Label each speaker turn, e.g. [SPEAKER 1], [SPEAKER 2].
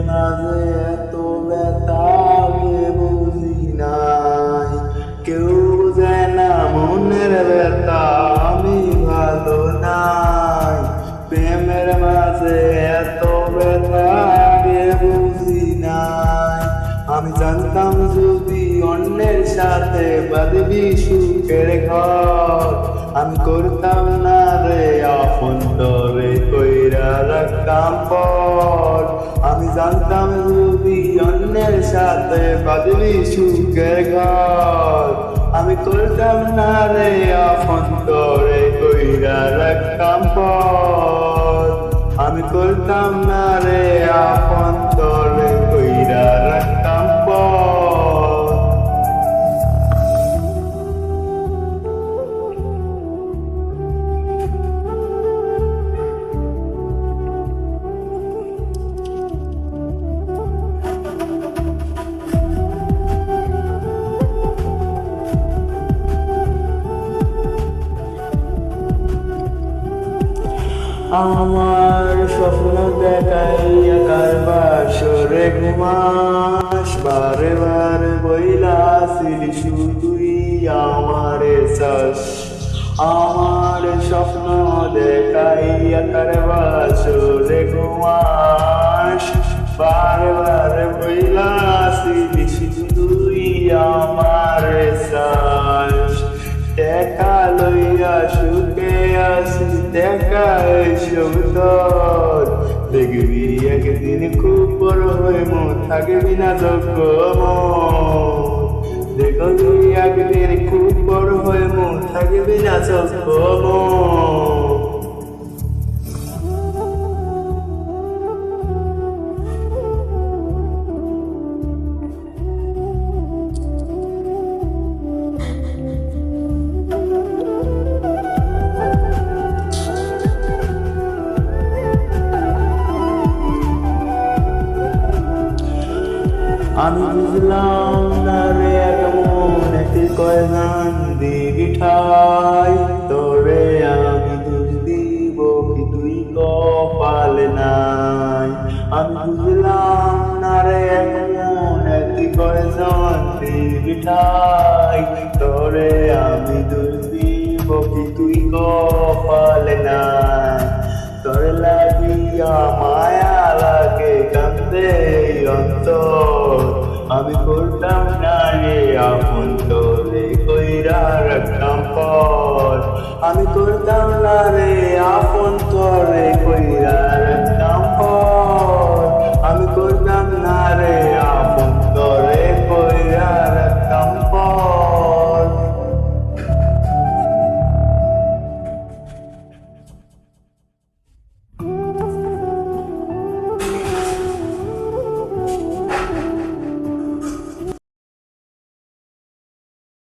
[SPEAKER 1] মাঝে এত ব্যথা কে বুঝি নাই, কেউ বুঝে না মনের ব্যথা আমি ভালো নাই। প্রেমের মাঝে এত ব্যথা কে বুঝি নাই, আমি জানতাম যদি অন্যের সাথে বাঁধবি সুখের ঘর, আমি করতাম না রে আপন তরে কইরা রাখতাম পর। আমি জানতাম যদি অন্যের সাথে বাঁধবি সুখের ঘর, আমি করতাম না রে আপন তরে কইরা রাখতাম পর। আমি করতাম না রে আপন তরে কইরা রাখতাম পর। আমার স্বপ্ন দেখাইয়া কারবার সরে ঘুমাস, বারে বারে বইলাছিলি শুধুই আমারে চাস। আমার স্বপ্ন দেখাইয়া কারবার সরে ঘুমাস, বারে বারে বইলাছিলি শুধুই আমারে চাস। দেখা লইয়া সুখে আসি দেখা এসব তোর, দেখবি একদিন খুব বড় হয়ে মন থাকবি না যোগ্য মন। দেখবি একদিন খুব বড় হয়ে মন থাকবি না যোগ্য মন। আমি বুঝলাম না রে কেমন একটি কয়গান দিবি ঠাই, তোরে আমি দোষ দিব কি তুই কপালে নাই। আমি বুঝলাম না রে কেমন একটি কয়গান দিবি ঠাই, তোরে আমি দোষ দিব কি তুই কপালে নাই। তোরে লাগিয়া মায়া লাগে কান্দে অন্তর, আমি করতাম না রে আপন তোরে কইরা রাখতাম পর। আমি করতাম না রে